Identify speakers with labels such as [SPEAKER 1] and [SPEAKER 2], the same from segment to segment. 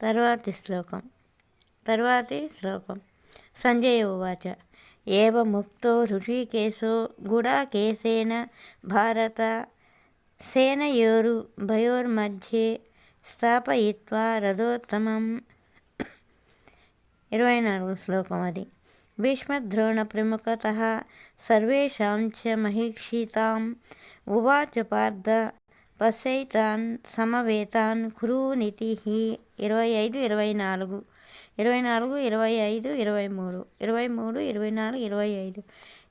[SPEAKER 1] తర్వాతి శ్లోకం. సంజయ ఉవాచ ఏవముక్తో హృషీకేశో గుడాకేశేన భారత సేనయోరుభయోర్मध्ये స్థాపయిత్వా రథోత్తమం. 24వ శ్లోకం. అది భీష్మద్రోణ ప్రముఖతః సర్వేషాం చ మహిషితాం ఉవాచ పార్థ పశ్యైతాన్ సమవేతాన్ కురూనితి. 25, 24, 24, 25, 23, 23, 24, 25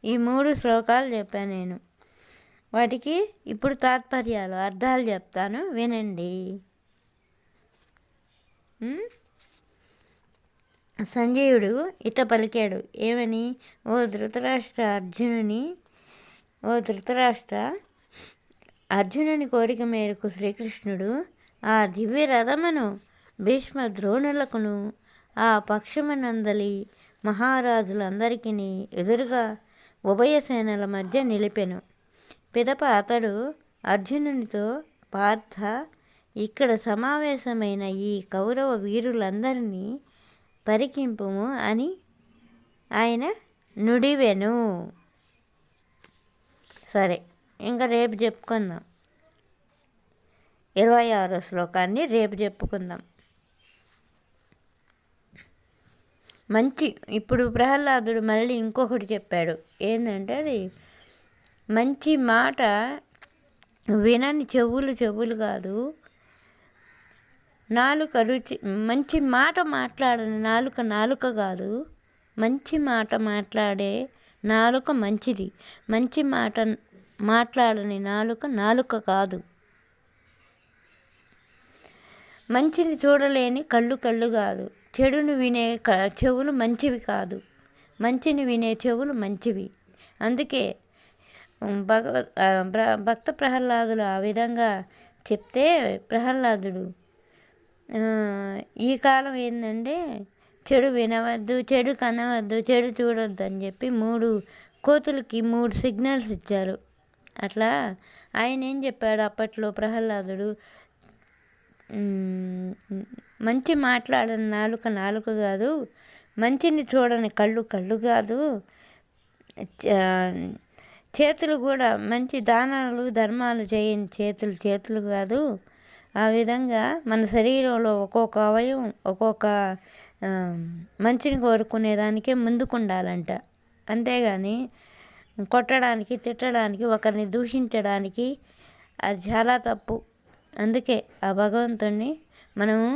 [SPEAKER 1] ఈ 3 శ్లోకాలు చెప్పాను నేను. వాటికి ఇప్పుడు తాత్పర్యాలు, అర్థాలు చెప్తాను, వినండి. సంజయుడు ఇట పలికాడు ఏమని? ఓ ధృతరాష్ట్ర అర్జునుని కోరిక మేరకు శ్రీకృష్ణుడు ఆ దివ్య రథమును భీష్మ ద్రోణులకును ఆ పక్షమునందలి మహారాజులందరికీ ఎదురుగా ఉభయసేనల మధ్య నిలిపెను. పిదప అతడు అర్జునునితో, పార్థ, ఇక్కడ సమావేశమైన ఈ కౌరవ వీరులందరినీ పరికింపుము అని ఆయన నుడివెను. సరే, ఇంకా రేపు చెప్పుకుందాం. 26వ శ్లోకాన్ని రేపు చెప్పుకుందాం. ఇప్పుడు ప్రహ్లాదుడు మళ్ళీ ఇంకొకటి చెప్పాడు. ఏంటంటే అది మంచి మాట వినని చెవులు కాదు, నాలుక రుచి, మంచి మాట మాట్లాడని నాలుక కాదు, మంచి మాట మాట్లాడే నాలుక మంచిది, మంచి మాట మాట్లాడని నాలుక కాదు. మంచిని చూడలేని కళ్ళు కాదు, చెడును వినే చెవులు మంచివి కాదు, మంచిని వినే చెవులు మంచివి. అందుకే భక్త ప్రహ్లాదులు ఆ విధంగా చెప్తే ప్రహ్లాదుడు ఈ కాలం ఏంటంటే చెడు వినవద్దు, చెడు కనవద్దు, చెడు చూడొద్దు అని చెప్పి 3 కోతులకి 3 సిగ్నల్స్ ఇచ్చారు. అట్లా ఆయన ఏం చెప్పాడు అప్పట్లో ప్రహ్లాదుడు? మంచి మాట్లాడని నాలుక కాదు, మంచిని చూడని కళ్ళు కాదు, చేతులు కూడా మంచి దానాలు ధర్మాలు చేయని చేతులు కాదు. ఆ విధంగా మన శరీరంలో ఒక్కొక్క అవయవం ఒక్కొక్క మంచిని కోరుకునేదానికే ముందుకుండాలంట. అంతేగాని కొట్టడానికి, తిట్టడానికి, ఒకరిని దూషించడానికి అది చాలా తప్పు. అందుకే ఆ భగవంతుణ్ణి మనము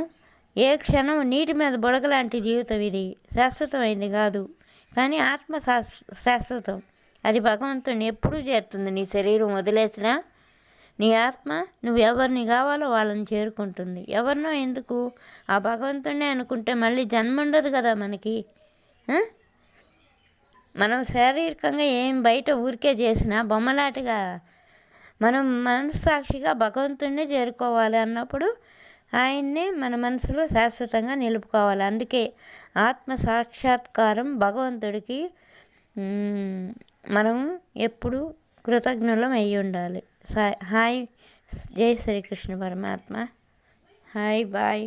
[SPEAKER 1] ఏ క్షణం నీటి మీద బుడగలాంటి జీవితం, ఇది శాశ్వతమైంది కాదు, కానీ ఆత్మ శాశ్వతం. అది భగవంతుని ఎప్పుడూ చేరుతుంది. నీ శరీరం వదిలేసినా నీ ఆత్మ నువ్వు ఎవరిని కావాలో వాళ్ళని చేరుకుంటుంది. ఎవరినో ఎందుకు, ఆ భగవంతుడినే అనుకుంటే మళ్ళీ జన్మ ఉండదు కదా మనకి. మనం శారీరకంగా ఏం బయట ఊరికే చేసినా బొమ్మలాటగా మనం మనస్సాక్షిగా భగవంతుడినే చేరుకోవాలి అన్నప్పుడు ఆయన్నే మన మనసులో శాశ్వతంగా నిలుపుకోవాలి. అందుకే ఆత్మ సాక్షాత్కారం భగవంతుడికి మనం ఎప్పుడు కృతజ్ఞులం అయి ఉండాలి. హాయ్, జై శ్రీకృష్ణ పరమాత్మ. Hi, bye.